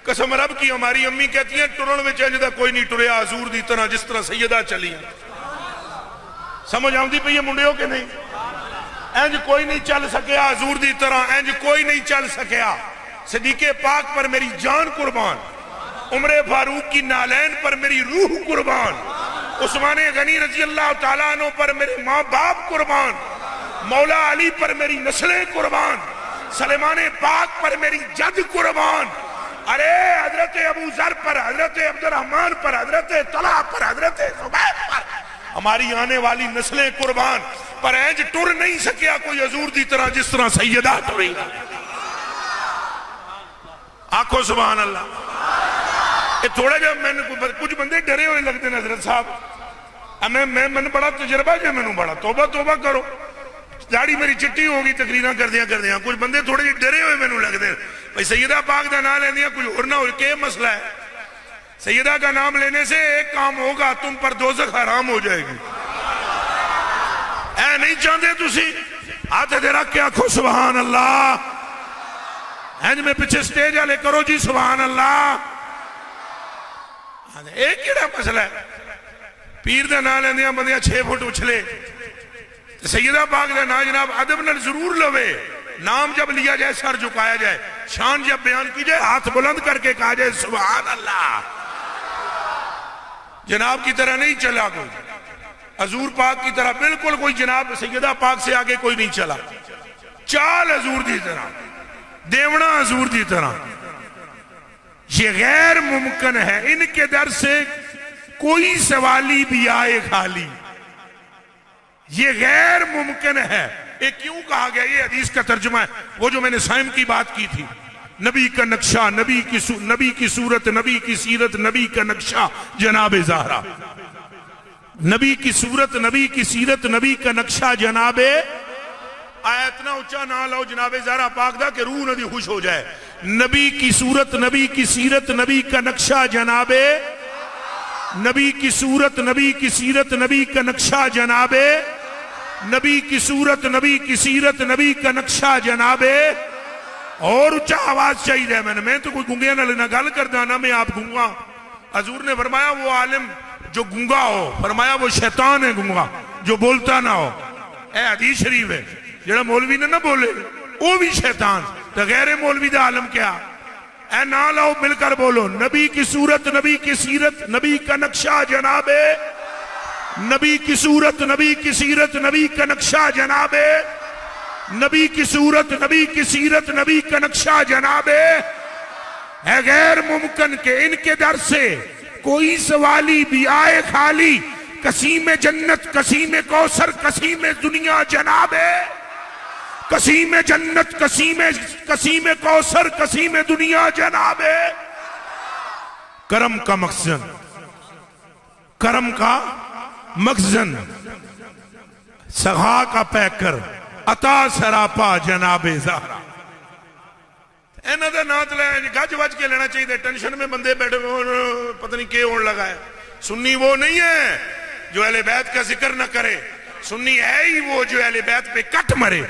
قسم رب کی ہماری امی کہتی ہیں ٹرن میں چاہیے کوئی نہیں ٹریا حضور دی طرح جس طرح سیدہ چلی. سمجھ آؤں دی پہ یہ منڈے ہو کہ نہیں؟ اینج کوئی نہیں چل سکیا حضور دی طرح، اینج کوئی نہیں چل سکیا. صدیق پاک پر میری جان قربان، عمر فاروق کی نالین پر میری روح قربان، عثمان غنی رضی اللہ تعالیٰ عنہ پر میرے ماں باپ قربان، مولا علی پر میری نسلیں قربان، سلیمان پاک پر میری جد قربان، ارے حضرت ابو ذر پر، حضرت عبد الرحمن پر، حضرت طلحہ پر، حضرت زبیر پر ہماری آنے والی نسلیں قربان. پر اینج ٹر نہیں سکیا کوئی حضور دی طرح جس طرح سیدہ ٹری. آنکھو سبحان اللہ. تھوڑا جا میں کچھ بندے ڈرے ہوئے لگتے ہیں حضرت صاحب، میں بڑا تجربہ جو میں بڑا توبہ کرو. داڑھی میری چٹی ہوگی تقریریں کردیاں کچھ بندے تھوڑے جی ڈرے ہوئے میں لگتے ہیں بھائی سیدہ پاک دا نام لیندیاں کچھ اور نہ ہو. کہ مسئلہ ہے سیدہ کا نام لینے سے ایک کام ہوگا، تم پر دوزخ حرام ہو جائے گی. اے نہیں چاہتے تسی ہاتھ دے رکھ کے آنکھو سبحان اللہ. اینج میں پیچھے سٹیج والے کرو جی سبحان اللہ. ایک کیڑا مسئلہ ہے پیر دا نام لیندیاں بندیاں 6 فٹ اچھلے. سیدہ پاک دا نام جناب ادب نال ضرور لوے. نام جب لیا جائے سر جھکایا جائے، شان جب بیان کی جائے ہاتھ بلند کر کے کہا جائے سبحان اللہ. جناب کی طرح نہیں چلا کوئی، حضور پاک کی طرح بالکل کوئی جناب سیدہ پاک سے آگے کوئی نہیں چلا. چال حضور دی طرح، دیونا حضور دی طرح. یہ غیر ممکن ہے ان کے در سے کوئی سوالی بھی آئے خالی. یہ غیر ممکن ہے. ایک کیوں کہا گیا؟ یہ حدیث کا ترجمہ ہے وہ جو میں نے سائم کی بات کی تھی. نبی کا نقشہ، نبی کی صورت، نبی کی سیرت، نبی کا نقشہ جناب زہرا. نبی کی صورت، نبی کی سیرت، نبی کا نقشہ جناب. آیا اتنا اچھا نہ لاؤ جناب زہرا پاک دا کہ روح ندی خوش ہو جائے. نبی کی صورت، نبی کی سیرت، نبی کا نقشہ جناب. نبی کی صورت، نبی کی سیرت، نبی کا نقشہ جناب. نبی کی صورت، نبی کی سیرت، نبی کا نقشہ جناب. اور اچھا آواز چاہیے میں تو کوئی گنگیا نہ گل کردا نہ میں آپ گنگا. حضور نے فرمایا وہ عالم جو گنگا ہو، فرمایا وہ شیطان ہے گنگا جو بولتا نہ ہو. اے حدیث شریف ہے. جڑا مولوی نے نہ بولے وہ بھی شیطان. تو غیر مولوی دا عالم کیا؟ اے نہ لاؤ مل کر بولو نبی کی صورت، نبی کی سیرت، نبی کا نقشہ جناب. نبی کی صورت، نبی کی سیرت، نبی کا نقشہ جناب. نبی کی صورت، نبی کی سیرت، نبی کا نقشہ جناب. ہے غیر ممکن کہ ان کے در سے کوئی سوالی بھی آئے خالی. قسیم جنت، قسیم کوثر، قسیم دنیا جناب. قسیم جنت، قسیم کوثر، قسیم دنیا جناب. کرم کا مخزن، کرم کا مخزن، سخا کا پیکر، عطا سراپا جناب زہرا. اینا دا نات لے گج وج کے لینا چاہیے. ٹینشن میں بندے بیٹھے پتہ نہیں کیا ہونے لگا ہے. سنی وہ نہیں ہے جو اہل بیت کا ذکر نہ کرے، سنی ہے ہی وہ جو اہل بیت پہ کٹ مرے.